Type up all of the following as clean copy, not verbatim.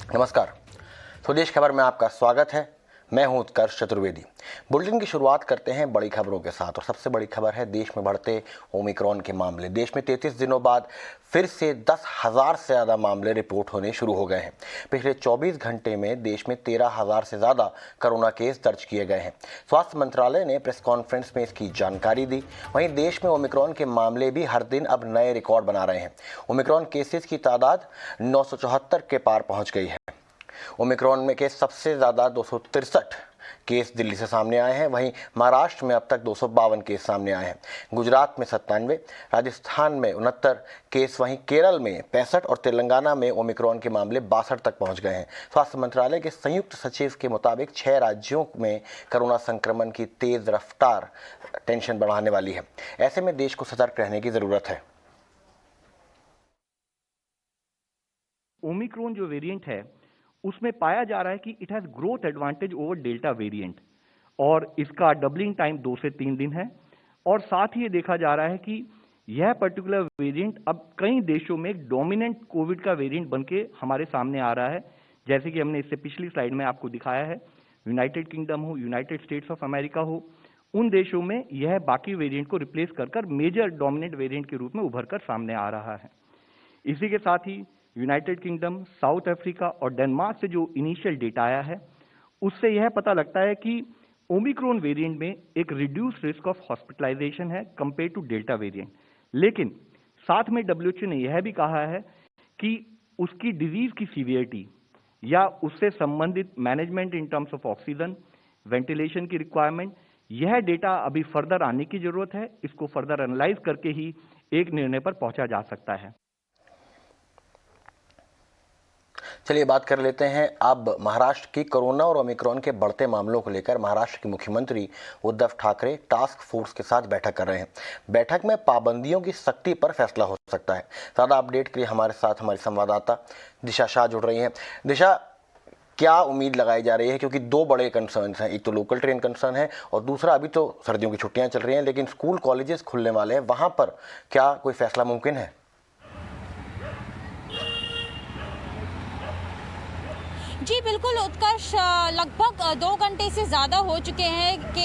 नमस्कार। स्वदेश खबर में आपका स्वागत है। मैं हूं उत्कर्ष चतुर्वेदी। बुलेटिन की शुरुआत करते हैं बड़ी खबरों के साथ और सबसे बड़ी खबर है देश में बढ़ते ओमिक्रॉन के मामले। देश में 33 दिनों बाद फिर से 10,000 से ज़्यादा मामले रिपोर्ट होने शुरू हो गए हैं। पिछले 24 घंटे में देश में 13,000 से ज़्यादा कोरोना केस दर्ज किए गए हैं। स्वास्थ्य मंत्रालय ने प्रेस कॉन्फ्रेंस में इसकी जानकारी दी। वहीं देश में ओमिक्रॉन के मामले भी हर दिन अब नए रिकॉर्ड बना रहे हैं। ओमिक्रॉन केसेस की तादाद 974 के पार पहुंच गई है। ओमिक्रॉन में केस सबसे ज़्यादा 263 केस दिल्ली से सामने आए हैं। वहीं महाराष्ट्र में अब तक 252 केस सामने आए हैं। गुजरात में 97, राजस्थान में 69 केस, वहीं केरल में 65 और तेलंगाना में ओमिक्रॉन के मामले 62 तक पहुंच गए हैं। स्वास्थ्य मंत्रालय के संयुक्त सचिव के मुताबिक 6 राज्यों में कोरोना संक्रमण की तेज रफ्तार टेंशन बढ़ाने वाली है। ऐसे में देश को सतर्क रहने की ज़रूरत है। ओमिक्रॉन जो वेरिएंट है उसमें पाया जा रहा है कि it has growth advantage over delta variant और इसका डबलिंग टाइम 2 से 3 दिन है। और साथ ही ये देखा जा रहा है कि यह पर्टिकुलर वेरिएंट अब कई देशों में एक डोमिनेंट कोविड का वेरिएंट बनके हमारे सामने आ रहा है। जैसे कि हमने इससे पिछली स्लाइड में आपको दिखाया है, यूनाइटेड किंगडम हो, यूनाइटेड स्टेट्स ऑफ अमेरिका हो, उन देशों में यह बाकी वेरिएंट को रिप्लेस कर मेजर डोमिनेंट वेरिएंट के रूप में उभर कर सामने आ रहा है। इसी के साथ ही यूनाइटेड किंगडम, साउथ अफ्रीका और डेनमार्क से जो इनिशियल डेटा आया है उससे यह पता लगता है कि ओमिक्रॉन वेरिएंट में एक रिड्यूस रिस्क ऑफ हॉस्पिटलाइजेशन है कंपेयर टू डेल्टा वेरिएंट। लेकिन साथ में डब्ल्यूएचओ ने यह भी कहा है कि उसकी डिजीज की सीवियरिटी या उससे संबंधित management in terms of oxygen, ventilation की रिक्वायरमेंट, यह डेटा अभी फर्दर आने की जरूरत है। इसको फर्दर एनालाइज करके ही एक निर्णय पर पहुंचा जा सकता है। चलिए बात कर लेते हैं अब महाराष्ट्र की कोरोना और ओमिक्रॉन के बढ़ते मामलों को लेकर। महाराष्ट्र के मुख्यमंत्री उद्धव ठाकरे टास्क फोर्स के साथ बैठक कर रहे हैं। बैठक में पाबंदियों की सख्ती पर फैसला हो सकता है। ज़्यादा अपडेट के लिए हमारे साथ हमारी संवाददाता दिशा शाह जुड़ रही हैं। दिशा, क्या उम्मीद लगाई जा रही है, क्योंकि दो बड़े कंसर्न हैं, एक तो लोकल ट्रेन कंसर्न है और दूसरा अभी तो सर्दियों की छुट्टियां चल रही हैं लेकिन स्कूल कॉलेजेस खुलने वाले हैं, वहां पर क्या कोई फैसला मुमकिन है? जी बिल्कुल उत्कर्ष, लगभग 2 घंटे से ज़्यादा हो चुके हैं कि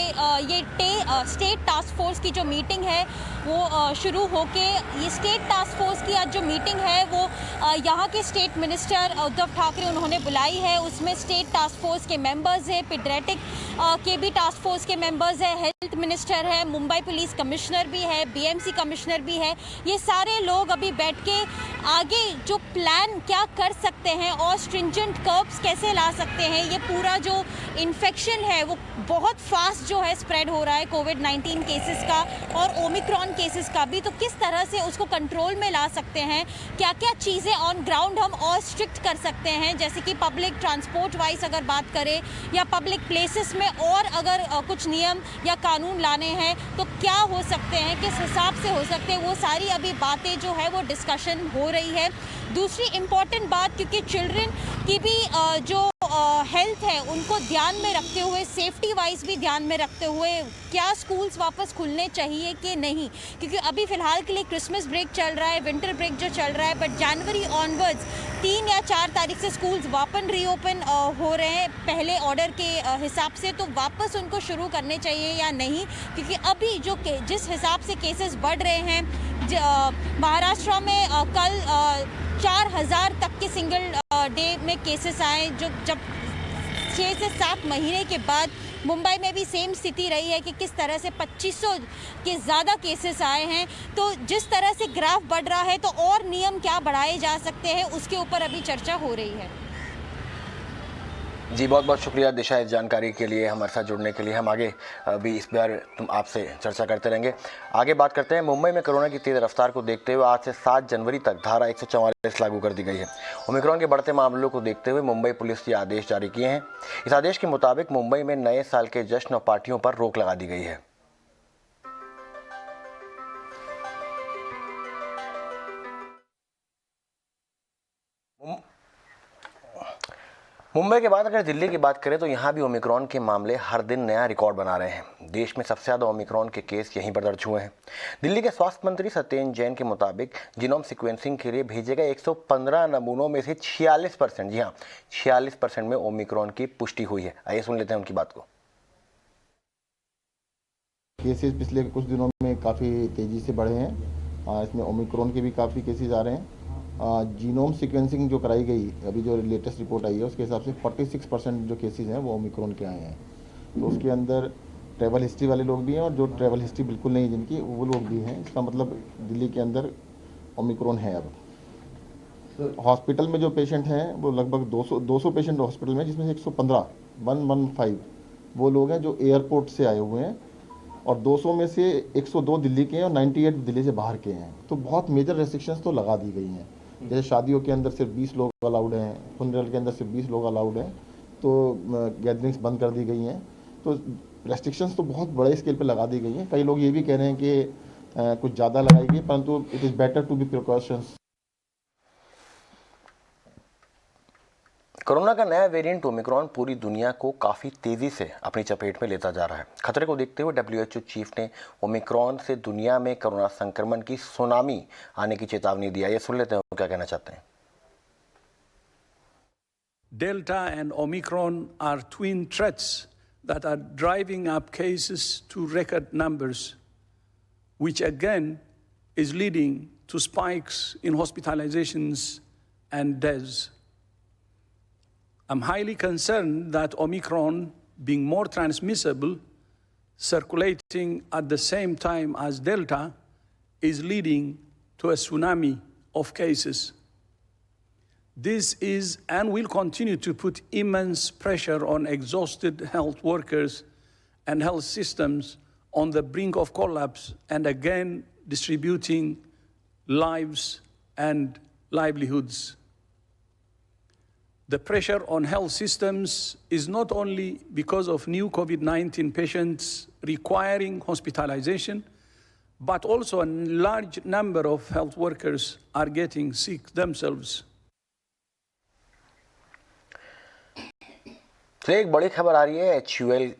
ये स्टेट टास्क फोर्स की जो मीटिंग है वो शुरू होके ये स्टेट टास्क फोर्स की आज जो मीटिंग है वो यहाँ के स्टेट मिनिस्टर उद्धव ठाकरे उन्होंने बुलाई है। उसमें स्टेट टास्क फोर्स के मेंबर्स है, पीडियाट्रिक के भी टास्क फोर्स के मेंबर्स है, हेल्थ मिनिस्टर है, मुंबई पुलिस कमिश्नर भी है, बीएमसी कमिश्नर भी है। ये सारे लोग अभी बैठ के आगे जो प्लान क्या कर सकते हैं और स्ट्रिंजेंट कर्व्स कैसे ला सकते हैं। ये पूरा जो इन्फेक्शन है वो बहुत फास्ट जो है स्प्रेड हो रहा है कोविड-19 केसेस का और ओमिक्रॉन केसेस का भी, तो किस तरह से उसको कंट्रोल में ला सकते हैं, क्या क्या चीज़ें ऑन ग्राउंड हम और स्ट्रिक्ट कर सकते हैं, जैसे कि पब्लिक ट्रांसपोर्ट वाइज अगर बात करें या पब्लिक प्लेसेस में और अगर कुछ नियम या कानून लाने हैं तो क्या हो सकते हैं, किस हिसाब से हो सकते हैं, वो सारी अभी बातें जो है वो डिस्कशन हो रही है। दूसरी इम्पॉर्टेंट बात, क्योंकि चिल्ड्रन की भी जो हेल्थ है उनको ध्यान में रखते हुए, सेफ्टी वाइज भी ध्यान में रखते हुए क्या स्कूल्स वापस खुलने चाहिए कि नहीं, क्योंकि अभी फ़िलहाल के लिए क्रिसमस ब्रेक चल रहा है, विंटर ब्रेक जो चल रहा है, बट जनवरी ऑनवर्ड्स 3 या 4 तारीख से स्कूल्स वापस रीओपन हो रहे हैं पहले ऑर्डर के हिसाब से, तो वापस उनको शुरू करने चाहिए या नहीं, क्योंकि अभी जो जिस हिसाब से केसेस बढ़ रहे हैं महाराष्ट्र में कल 4,000 तक के सिंगल डे में केसेस आए, जो जब 6 से 7 महीने के बाद मुंबई में भी सेम स्थिति रही है कि किस तरह से 2500 के ज़्यादा केसेस आए हैं। तो जिस तरह से ग्राफ बढ़ रहा है तो और नियम क्या बढ़ाए जा सकते हैं उसके ऊपर अभी चर्चा हो रही है। जी बहुत बहुत शुक्रिया दिशा इस जानकारी के लिए, हमारे साथ जुड़ने के लिए। हम आगे भी इस बार आपसे चर्चा करते रहेंगे। आगे बात करते हैं मुंबई में कोरोना की तेज रफ्तार को देखते हुए आज से 7 जनवरी तक धारा 144 लागू कर दी गई है। ओमिक्रॉन के बढ़ते मामलों को देखते हुए मुंबई पुलिस ने आदेश जारी किए हैं। इस आदेश के मुताबिक मुंबई में नए साल के जश्न और पार्टियों पर रोक लगा दी गई है। मुंबई के बाद अगर दिल्ली की बात करें तो यहाँ भी ओमिक्रॉन के मामले हर दिन नया रिकॉर्ड बना रहे हैं। देश में सबसे ज़्यादा ओमिक्रॉन के केस यहीं पर दर्ज हुए हैं। दिल्ली के स्वास्थ्य मंत्री सत्येंद्र जैन के मुताबिक जीनोम सीक्वेंसिंग के लिए भेजे गए 115 नमूनों में से 46%, जी हाँ 46% में ओमिक्रॉन की पुष्टि हुई है। आइए सुन लेते हैं उनकी बात को। केसेस पिछले कुछ दिनों में काफ़ी तेज़ी से बढ़े हैं। इसमें ओमिक्रॉन के भी काफ़ी केसेस आ रहे हैं। जीनोम सीक्वेंसिंग जो कराई गई, अभी जो लेटेस्ट रिपोर्ट आई है उसके हिसाब से 46% जो केसेस हैं वो ओमिक्रॉन के आए हैं। तो उसके अंदर ट्रैवल हिस्ट्री वाले लोग भी हैं और जो ट्रैवल हिस्ट्री बिल्कुल नहीं जिनकी, वो लोग भी हैं। इसका मतलब दिल्ली के अंदर ओमिक्रॉन है। अब हॉस्पिटल में जो पेशेंट हैं वो लगभग 200 पेशेंट हॉस्पिटल में, जिसमें से 115 वो लोग हैं जो एयरपोर्ट से आए हुए हैं और 200 में से 102 दिल्ली के हैं और 98 दिल्ली से बाहर के हैं। तो बहुत मेजर रेस्ट्रिक्शंस तो लगा दी गई हैं। जैसे शादियों के अंदर सिर्फ 20 लोग अलाउड हैं, फुनरल के अंदर सिर्फ 20 लोग अलाउड हैं, तो गैदरिंग्स बंद कर दी गई हैं। तो रेस्ट्रिक्शंस तो बहुत बड़े स्केल पे लगा दी गई हैं। कई लोग ये भी कह रहे हैं कि कुछ ज़्यादा लगाई गई, परंतु it is better to be precautions. Corona का नया वेरिएंट ओमिक्रॉन पूरी दुनिया को काफ़ी तेज़ी से अपनी चपेट में लेता जा रहा है। खतरे को देखते हुए WHO चीफ ने ओमिक्रॉन से दुनिया में कोरोना संक्रमण की सुनामी आने की चेतावनी दी है। ये सुन लेते हैं वो क्या कहना चाहते हैं। Delta and Omicron are twin threats that are driving up cases to record numbers, which again is leading to spikes in hospitalizations and deaths. I'm highly concerned that Omicron, being more transmissible, circulating at the same time as Delta, is leading to a tsunami of cases. This is and will continue to put immense pressure on exhausted health workers and health systems on the brink of collapse, and again distributing lives and livelihoods. The pressure on health systems is not only because of new COVID-19 patients requiring hospitalization, but also a large number of health workers are getting sick themselves. तो एक बड़ी खबर आ रही है HUL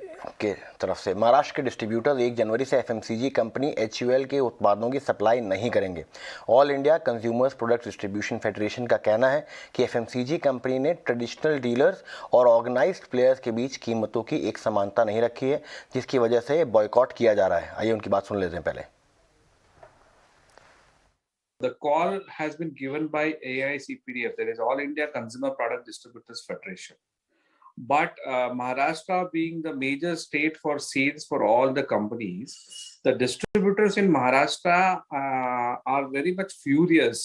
के तरफ से। महाराष्ट्र के डिस्ट्रीब्यूटर 1 जनवरी से FMCG कंपनी HUL के उत्पादों की सप्लाई नहीं करेंगे। All India consumers product distribution federation का कहना है कि FMCG कंपनी ने ट्रेडिशनल डीलर्स और ऑर्गेनाइज्ड प्लेयर्स के बीच कीमतों की एक समानता नहीं रखी है, जिसकी वजह से बॉयकॉट किया जा रहा है। आइए उनकी बात सुन लेते हैं पहले। The call has been given by AICPDF, that is All India Consumer Product Distributors Federation. But Maharashtra being the major state for sales for all the companies, the distributors in Maharashtra are very much furious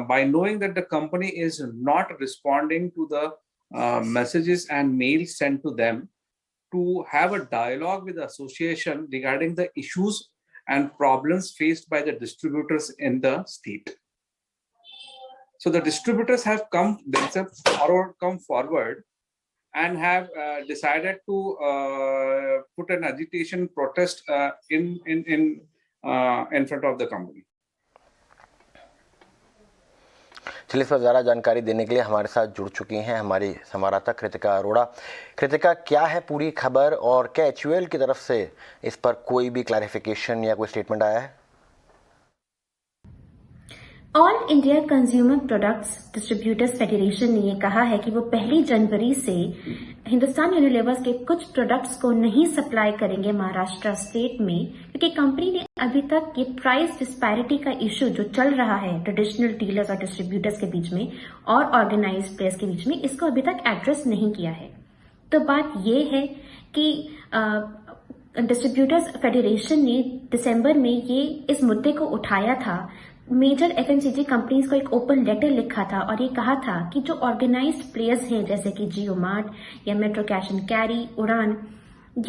by knowing that the company is not responding to the messages and mails sent to them to have a dialogue with the association regarding the issues and problems faced by the distributors in the state. So the distributors have come forward and have decided to put an agitation protest in front of the company. चलिए, इस पर ज़्यादा जानकारी देने के लिए हमारे साथ जुड़ चुकी हैं हमारी संवाददाता कृतिका अरोड़ा। कृतिका, क्या है पूरी खबर और क्या HUL की तरफ से इस पर कोई भी क्लैरिफिकेशन या कोई स्टेटमेंट आया है? All India consumer products distributors federation ने ये कहा है कि वो 1 जनवरी से हिंदुस्तान यूनिलीवर्स के कुछ प्रोडक्ट्स को नहीं सप्लाई करेंगे महाराष्ट्र स्टेट में, क्योंकि कंपनी ने अभी तक ये प्राइस डिस्पैरिटी का इश्यू जो चल रहा है ट्रेडिशनल डीलर्स और डिस्ट्रीब्यूटर्स के बीच में और ऑर्गेनाइज्ड प्लेयर्स के बीच में, इसको अभी तक एड्रेस नहीं किया है। तो बात ये है कि डिस्ट्रीब्यूटर्स फेडरेशन ने दिसंबर में ये इस मुद्दे को उठाया था, मेजर FMCG कंपनीज को एक ओपन लेटर लिखा था और ये कहा था कि जो ऑर्गेनाइज्ड प्लेयर्स हैं जैसे कि जियो मार्ट या मेट्रो कैश एंड कैरी, उड़ान,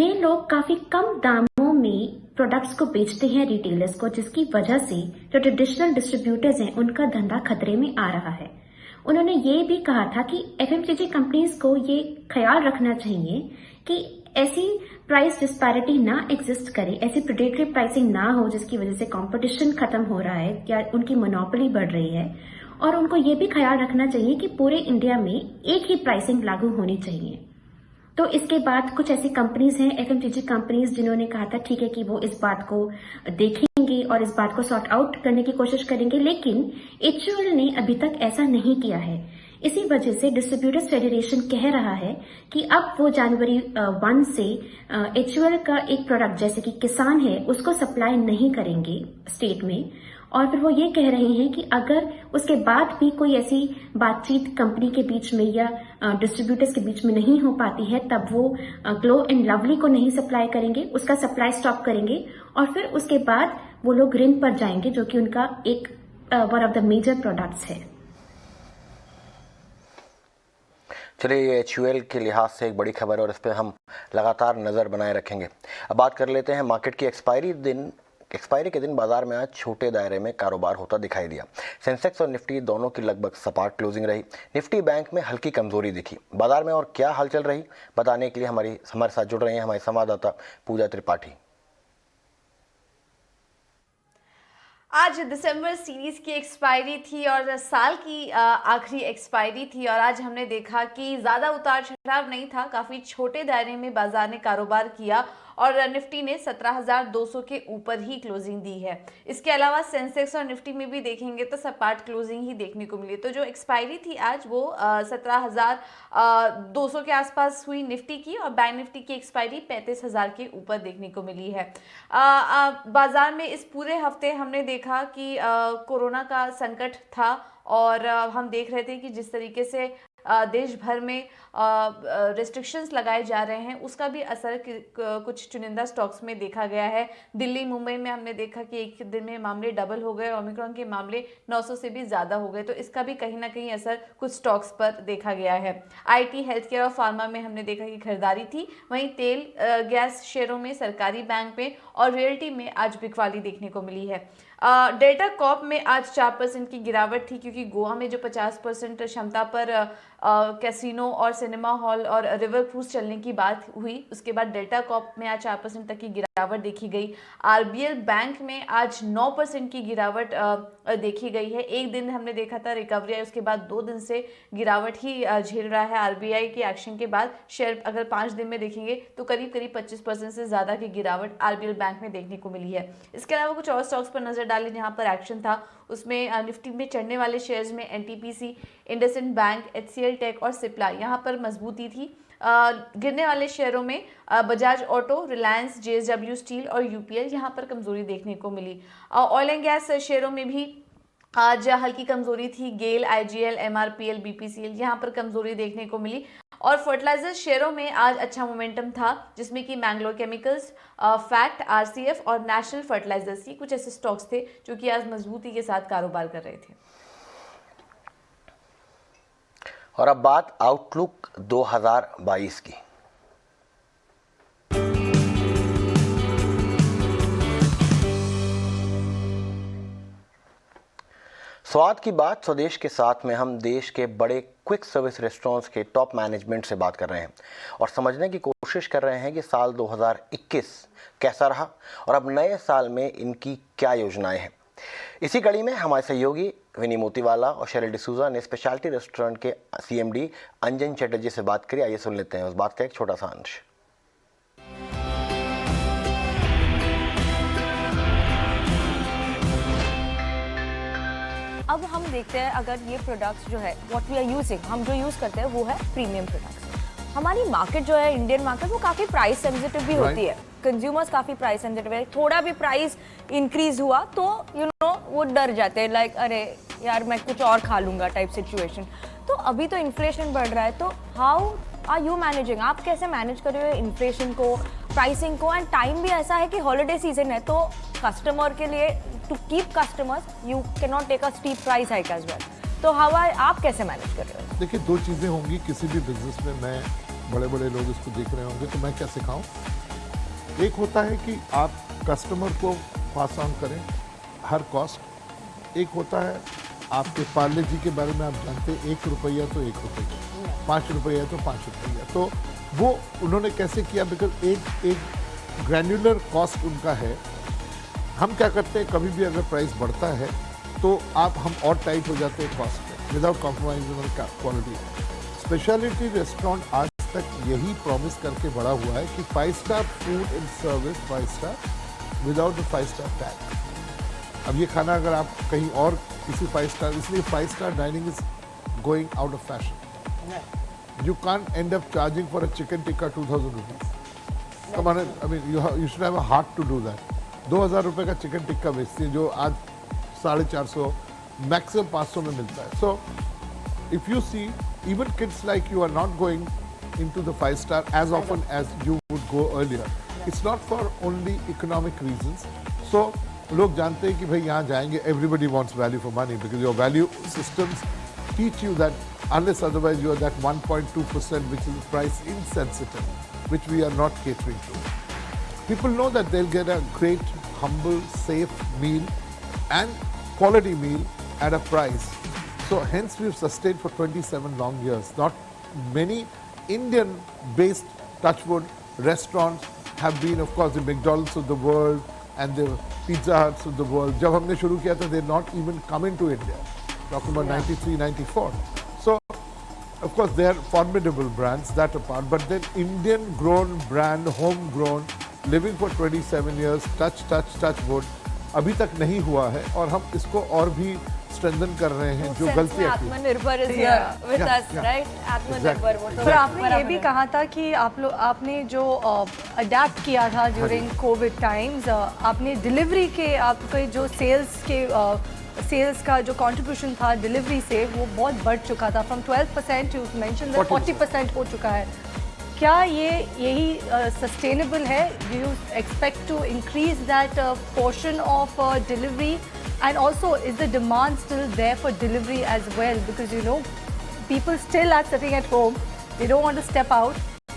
ये लोग काफी कम दामों में प्रोडक्ट्स को बेचते हैं रिटेलर्स को, जिसकी वजह से जो ट्रेडिशनल डिस्ट्रीब्यूटर्स हैं उनका धंधा खतरे में आ रहा है। उन्होंने ये भी कहा था कि FMCG कंपनीज को ये ख्याल रखना चाहिए कि ऐसी प्राइस डिस्पैरिटी ना एग्जिस्ट करे, ऐसी प्रेडेटरी प्राइसिंग ना हो जिसकी वजह से कंपटीशन खत्म हो रहा है या उनकी मोनोपोली बढ़ रही है। और उनको ये भी ख्याल रखना चाहिए कि पूरे इंडिया में एक ही प्राइसिंग लागू होनी चाहिए। तो इसके बाद कुछ ऐसी कंपनीज हैं, एफएमसीजी कंपनीज, जिन्होंने कहा था ठीक है कि वो इस बात को देखेंगे और इस बात को सॉर्ट आउट करने की कोशिश करेंगे, लेकिन एचयूएल ने अभी तक ऐसा नहीं किया है। इसी वजह से डिस्ट्रीब्यूटर्स फेडरेशन कह रहा है कि अब वो जनवरी 1 से एचयूएल का एक प्रोडक्ट जैसे कि किसान है उसको सप्लाई नहीं करेंगे स्टेट में। और फिर वो ये कह रहे हैं कि अगर उसके बाद भी कोई ऐसी बातचीत कंपनी के बीच में या डिस्ट्रीब्यूटर्स के बीच में नहीं हो पाती है, तब वो ग्लो एंड लवली को नहीं सप्लाई करेंगे, उसका सप्लाई स्टॉप करेंगे और फिर उसके बाद वो लोग रिन पर जाएंगे, जो कि उनका एक one of the major products है। चलिए, एचयूएल के लिहाज से एक बड़ी खबर है और इस पर हम लगातार नज़र बनाए रखेंगे। अब बात कर लेते हैं मार्केट की। एक्सपायरी के दिन बाजार में आज छोटे दायरे में कारोबार होता दिखाई दिया। सेंसेक्स और निफ्टी दोनों की लगभग सपाट क्लोजिंग रही। निफ्टी बैंक में हल्की कमजोरी दिखी। बाजार में और क्या हलचल रही, बताने के लिए हमारे साथ जुड़ रहे हैं हमारे संवाददाता पूजा त्रिपाठी। आज दिसंबर सीरीज की एक्सपायरी थी और साल की आखिरी एक्सपायरी थी और आज हमने देखा कि ज़्यादा उतार चढ़ाव नहीं था, काफ़ी छोटे दायरे में बाजार ने कारोबार किया और निफ्टी ने 17,200 के ऊपर ही क्लोजिंग दी है। इसके अलावा सेंसेक्स और निफ्टी में भी देखेंगे तो सपाट क्लोजिंग ही देखने को मिली। तो जो एक्सपायरी थी आज वो 17,200 के आसपास हुई निफ्टी की और बैंक निफ्टी की एक्सपायरी 35,000 के ऊपर देखने को मिली है। बाजार में इस पूरे हफ्ते हमने देखा कि कोरोना का संकट था और हम देख रहे थे कि जिस तरीके से देश भर में रेस्ट्रिक्शंस लगाए जा रहे हैं उसका भी असर कुछ चुनिंदा स्टॉक्स में देखा गया है। दिल्ली मुंबई में हमने देखा कि एक दिन में मामले डबल हो गए, ओमिक्रॉन के मामले 900 से भी ज़्यादा हो गए, तो इसका भी कहीं ना कहीं असर कुछ स्टॉक्स पर देखा गया है। आईटी, हेल्थ केयर और फार्मा में हमने देखा कि खरीदारी थी, वहीं तेल गैस शेयरों में, सरकारी बैंक में और रियल्टी में आज बिकवाली देखने को मिली है। डेल्टा कॉर्प में आज 4% की गिरावट थी क्योंकि गोवा में जो 50% क्षमता पर कैसीनो और सिनेमा हॉल और रिवर क्रूज चलने की बात हुई, उसके बाद डेल्टा कॉर्प में आज 4% तक की गिरावट देखी गई। आरबीएल बैंक में आज 9% की गिरावट देखी गई है। एक दिन हमने देखा था रिकवरी आई, उसके बाद 2 दिन से गिरावट ही झेल रहा है। आरबीआई के एक्शन के बाद शेयर अगर 5 दिन में देखेंगे तो करीब 25% से ज़्यादा की गिरावट आरबीएल बैंक में देखने को मिली है। इसके अलावा कुछ और स्टॉक्स पर नजर डालें जहां पर एक्शन था, उसमें निफ्टी में चढ़ने वाले शेयर्स में NTPC, IndusInd bank, HCL tech और सिप्ला यहां पर मजबूती थी। गिरने वाले शेयरों में Bajaj auto, Reliance, JSW steel और यूपीएल यहां पर कमजोरी देखने को मिली। ऑयल एंड गैस शेयरों में भी आज हल्की कमजोरी थी। गेल, आईजीएल, एमआरपीएल, बीपीसीएल यहां पर कमजोरी देखने को मिली। और फर्टिलाइजर शेयरों में आज अच्छा मोमेंटम था जिसमें कि मैंगलोर केमिकल्स, फैक्ट, आरसीएफ और नेशनल फर्टिलाइजर्स की कुछ ऐसे स्टॉक्स थे जो कि आज मजबूती के साथ कारोबार कर रहे थे। और अब बात आउटलुक 2022 की। स्वाद की बात स्वदेश के साथ में हम देश के बड़े क्विक सर्विस रेस्टोरेंट्स के टॉप मैनेजमेंट से बात कर रहे हैं और समझने की कोशिश कर रहे हैं कि साल 2021 कैसा रहा और अब नए साल में इनकी क्या योजनाएं हैं। इसी कड़ी में हमारे सहयोगी विनी मोतीवाला और शेरिल डिसूजा ने स्पेशलिटी रेस्टोरेंट के सीएमडी अंजन चटर्जी से बात करी। आइए सुन लेते हैं उस बात का एक छोटा सा अंश। अब हम देखते हैं अगर ये प्रोडक्ट्स जो है व्हाट वी आर यूजिंग, हम जो यूज़ करते हैं वो है प्रीमियम प्रोडक्ट्स। हमारी मार्केट जो है इंडियन मार्केट वो काफ़ी प्राइस सेंसिटिव भी होती है, कंज्यूमर्स काफ़ी प्राइस सेंसिटिव है। थोड़ा भी प्राइस इंक्रीज हुआ तो वो डर जाते हैं, लाइक अरे यार मैं कुछ और खा लूँगा टाइप सिचुएशन। तो अभी तो इन्फ्लेशन बढ़ रहा है, तो हाउ आर यू मैनेजिंग, आप कैसे मैनेज कर रहे हो इन्फ्लेशन को, प्राइसिंग को? एंड टाइम भी ऐसा है कि हॉलीडे सीजन है, तो कस्टमर के लिए to keep customers you can not take a steep price hike as well. तो हाउ आप कैसे मैनेज कर रहे हो? देखिए, 2 चीज़ें होंगी किसी भी बिजनेस में। मैं बड़े बड़े लोग इसको देख रहे होंगे तो मैं क्या सिखाऊं। एक होता है कि आप कस्टमर को पास ऑन करें हर कॉस्ट। एक होता है आपके पार्ले जी के बारे में आप जानते हैं, 1 रुपया तो 1 रुपया, 5 रुपया तो 5 रुपया। तो वो उन्होंने कैसे किया, बिकॉज एक ग्रैन्युलर कॉस्ट उनका है। हम क्या करते हैं, कभी भी अगर प्राइस बढ़ता है तो हम और टाइट हो जाते हैं कॉस्ट में without compromising on quality. Speciality restaurant आज तक यही प्रॉमिस करके बड़ा हुआ है कि 5 star food and service 5 star without the 5 star tag. अब ये खाना अगर आप कहीं और किसी 5 स्टार, इसलिए 5 star dining is going out of fashion. You can't end up charging for a chicken tikka 2,000 rupees. Come on, I mean, you should have a heart to do that. 2,000 रुपए का चिकन टिक्का बेचती है जो आज 450 maximum 500 में मिलता है. So, if you see, even kids like you are not going into the 5 star as often as you would go earlier. It's not for only economic reasons. So, लोग जानते हैं कि भाई यहाँ जाएंगे. Everybody wants value for money because your value systems teach you that unless otherwise you are that 1.2% which is price insensitive, which we are not catering to. People know that they'll get a great, humble, safe meal and quality meal at a price. So hence we've sustained for 27 long years. Not many Indian-based touchwood restaurants have been, of course, the McDonald's of the world and the Pizza Huts of the world. जब हमने शुरू किया था, they're not even coming to India. Talking about 93, 94. So, of course, they are formidable brands, that apart. But then Indian-grown brand, home-grown, living for 27 years, touch wood, अभी तक नहीं हुआ है और हम इसको और भी स्ट्रेंथन कर रहे हैं. जो गलतियां की आत्मनिर्भर is here with us, right? आत्मनिर्भर वो तो पर आपने ये भी कहा था कि आपने जो अडेप्ट किया था ड्यूरिंग कोविड टाइम्स, आपने डिलीवरी के आपके जो सेल्स का जो कंट्रीब्यूशन था डिलीवरी से वो बहुत बढ़ चुका था. फ्रॉम 12% यू मेंशन दैट 40% हो चुका है. क्या यही सस्टेनेबल है? Do you expect to increase that portion of delivery? And also is the demand still there for delivery as well? Because you know people still are sitting at home, they don't want to step out,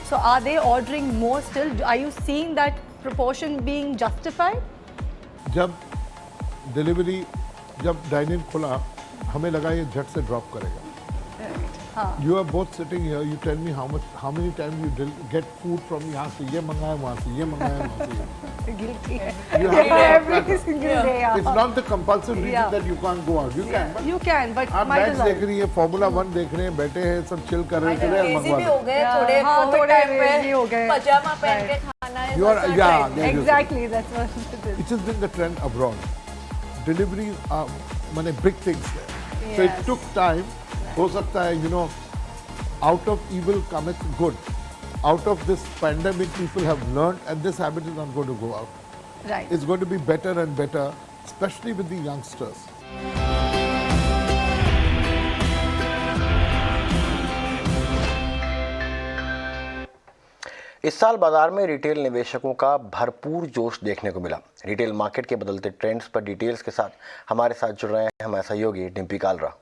so are they ordering more still? Are you seeing that proportion being justified? जब dining खुला हमें लगा ये झट से drop करेगा. You are both sitting here. You tell me how many times you get food from यहाँ से ये मंगाया वहाँ से ये मंगाया वहाँ से. Guilty. Every single day. It's not the compulsive reason that you can't go out. You can. You can, but आप मैच देख रही है, फॉर्मूला 1 देख रहे हैं, बैठे हैं सब चिल कर रहे हैं, चले भी मंगवा हो गए थोड़े थोड़े भी हो गए. पजामा पहन के खाना है. You are yeah. Exactly, that's what it is. It has been the trend abroad. Deliveries are many big things there. So it took time. हो सकता है, you know, out of evil cometh good. Out of this pandemic, people have learned, and this habit is not going to go out. Right. It's going to be better and better, especially with the youngsters. इस साल बाजार में retail निवेशकों का भरपूर जोश देखने को मिला. रिटेल मार्केट के बदलते ट्रेंड्स पर डिटेल्स के साथ हमारे साथ जुड़ रहे हैं हमारे सहयोगी डिम्पी कालरा.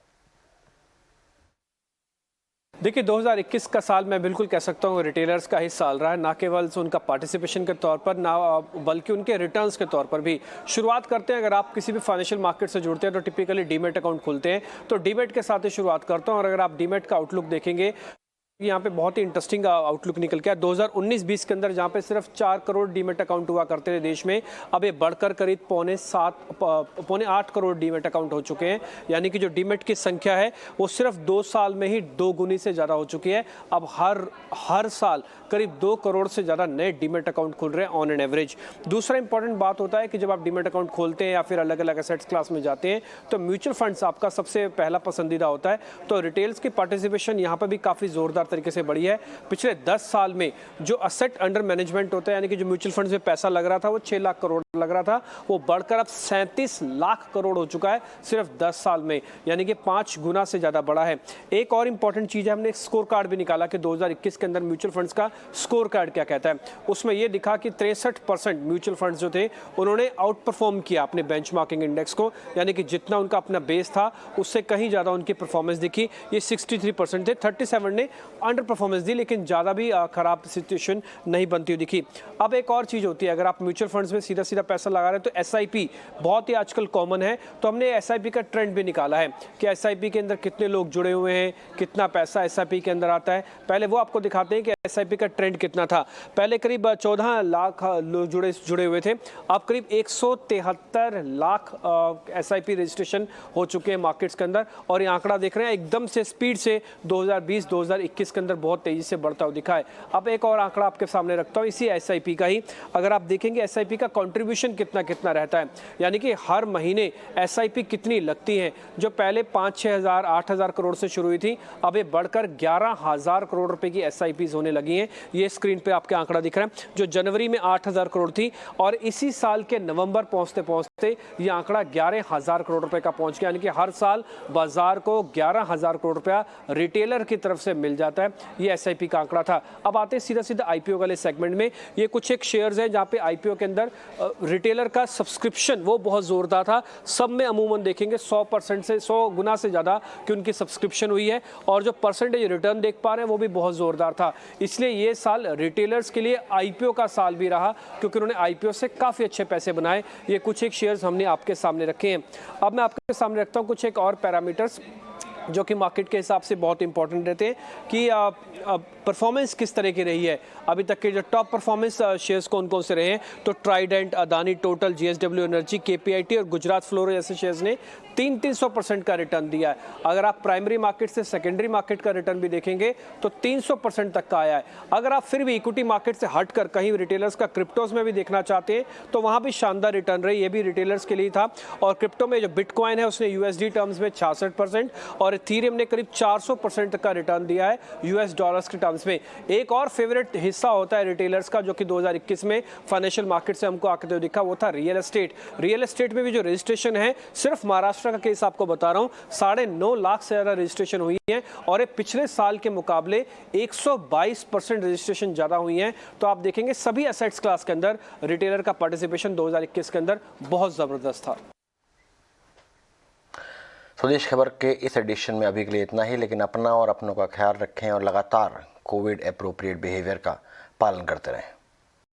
देखिए 2021 का साल मैं बिल्कुल कह सकता हूँ रिटेलर्स का ही साल रहा है, ना केवल उनका पार्टिसिपेशन के तौर पर ना बल्कि उनके रिटर्न्स के तौर पर भी. शुरुआत करते हैं, अगर आप किसी भी फाइनेंशियल मार्केट से जुड़ते हैं तो टिपिकली डीमेट अकाउंट खोलते हैं, तो डीमेट के साथ ही शुरुआत करता हूँ. और अगर आप डीमेट का आउटलुक देखेंगे, यहाँ पे बहुत ही इंटरेस्टिंग आउटलुक निकल के 2019-20 के अंदर जहाँ पे सिर्फ 4 करोड़ डीमेट अकाउंट हुआ करते थे देश में, अब ये बढ़कर करीब पौने 8 करोड़ डीमेट अकाउंट हो चुके हैं. यानी कि जो डीमेट की संख्या है वो सिर्फ 2 साल में ही 2 गुनी से ज़्यादा हो चुकी है. अब हर साल करीब 2 करोड़ से ज़्यादा नए डीमेट अकाउंट खुल रहे हैं ऑन एन एवरेज. दूसरा इंपॉर्टेंट बात होता है कि जब आप डीमेट अकाउंट खोलते हैं या फिर अलग अलग एसेट्स क्लास में जाते हैं तो म्यूचुअल फंड्स आपका सबसे पहला पसंदीदा होता है. तो रिटेल्स की पार्टिसिपेशन यहाँ पर भी काफ़ी ज़ोरदार तरीके से बढ़ी है. पिछले 10 साल में जो असेट अंडर मैनेजमेंट होता है, यानी कि जो म्यूचुअल फंड्स में पैसा लग रहा था वो 6 लाख करोड़ लग रहा था, वो बढ़कर अब 37 लाख करोड़ हो चुका है सिर्फ 10 साल में, यानी कि 5 गुना से ज़्यादा बढ़ा है. एक और इंपॉर्टेंट चीज़ है, हमने एक स्कोर कार्ड भी निकाला कि 2021 के अंदर म्यूचुअल फंड्स का स्कोर कार्ड क्या कहता है. उसमें यह दिखा कि 63% म्यूचुअल फंड्स जो थे उन्होंने आउट परफॉर्म किया अपने बेंचमार्किंग इंडेक्स को, यानी कि जितना उनका अपना बेस था उससे कहीं ज़्यादा उनकी परफॉर्मेंस दिखी. ये 63% थे, 37 ने अंडर परफॉर्मेंस दी, लेकिन ज़्यादा भी खराब सिचुएशन नहीं बनती हुई दिखी. अब एक और चीज़ होती है, अगर आप म्यूचुअल फंड्स में सीधा सीधा पैसा लगा रहे हैं तो SIP बहुत ही आजकल कॉमन है. तो हमने SIP का ट्रेंड भी निकाला है कि SIP के अंदर कितने लोग जुड़े हुए हैं, कितना पैसा SIP के अंदर आता है. पहले वो आपको दिखाते हैं कि एसआईपी का ट्रेंड कितना था। पहले करीब 14 लाख लोग जुड़े हुए थे, अब करीब 173 लाख एसआईपी रजिस्ट्रेशन हो चुके हैं मार्केट्स के अंदर। और ये आंकड़ा देख रहे हैं एकदम से स्पीड से 2020-2021 के अंदर बहुत तेजी से बढ़ता हुआ दिखा है। अब एक और आंकड़ा आपके सामने रखता हूँ इसी एसआईपी का ही। अगर आप देखेंगे एसआईपी का कंट्रीब्यूशन कितना रहता है, यानी कि हर महीने एसआईपी कितनी लगती है, जो पहले 5-6 हज़ार 8 हज़ार करोड़ से शुरू हुई थी, अब ये बढ़कर 11,000 करोड़ रुपए की एसआईपीज होने लगी हैं। ये स्क्रीन पे आपके आंकड़ा दिख रहा है, जो जनवरी में 8,000 करोड़ थी और इसी साल के नवंबर पहुंचते पहुंचते ये आंकड़ा 11,000 करोड़ रुपए का पहुंच गया। यानी कि हर साल बाजार को 11,000 करोड़ रुपया रिटेलर की तरफ से मिल जाता है। ये एसआईपी का आंकड़ा था। अब आते हैं सीधा आईपीओ वाले सेगमेंट में। ये कुछ एक शेयर्स हैं जहां पे आईपीओ के अंदर रिटेलर का सब्सक्रिप्शन वो बहुत जोरदार था। सब में अमूमन देखेंगे 100% से 100 गुना से ज्यादा कि उनकी सब्सक्रिप्शन हुई है और जो परसेंटेज रिटर्न देख पा रहे हैं वो भी बहुत जोरदार था। इसलिए ये साल रिटेलर्स के लिए आईपीओ का साल भी रहा, क्योंकि उन्होंने आईपीओ से काफी अच्छे पैसे बनाए। ये कुछ एक शेयर्स हमने आपके सामने रखे हैं। अब मैं आपके सामने रखता हूं कुछ एक और पैरामीटर्स जो कि मार्केट के हिसाब से बहुत इंपॉर्टेंट रहते हैं कि परफॉर्मेंस किस तरह की रही है। अभी तक के जो टॉप परफॉर्मेंस शेयर्स कौन कौन से रहे हैं, तो Trident, Adani total, JSW energy, KPIT और गुजरात फ्लोरो जैसे शेयर्स ने 300% का रिटर्न दिया है। अगर आप प्राइमरी मार्केट से सेकेंडरी मार्केट का रिटर्न भी देखेंगे तो 300% तक का आया है। अगर आप फिर भी इक्विटी मार्केट से हटकर कहीं रिटेलर्स का क्रिप्टोज में भी देखना चाहते हैं तो वहां भी शानदार रिटर्न रही, ये भी रिटेलर्स के लिए था। और क्रिप्टो में जो बिटकॉइन है उसने यूएसडी टर्म्स में 66% और इथेरियम ने करीब 400% तक का रिटर्न दिया है यूएस डॉलर्स के टर्म्स में। एक और फेवरेट हिस्सा होता है रिटेलर्स का जो कि 2021 में फाइनेंशियल मार्केट से हमको आते हुए दिखा, वो था रियल एस्टेट। रियल एस्टेट में भी जो रजिस्ट्रेशन है, सिर्फ महाराष्ट्र का केस आपको बता रहा हूं, 9.5 लाख से ज्यादा रजिस्ट्रेशन हुई है और ये पिछले साल के मुकाबले 122% रजिस्ट्रेशन ज्यादा हुई है। तो आप देखेंगे सभी एसेट्स क्लास के अंदर रिटेलर का पार्टिसिपेशन 2021 के अंदर बहुत जबरदस्त था। स्वदेश खबर के इस एडिशन में अभी के लिए इतना ही, लेकिन अपना और अपनों का ख्याल रखें और लगातार कोविड एप्रोप्रिएट बिहेवियर का पालन करते रहें।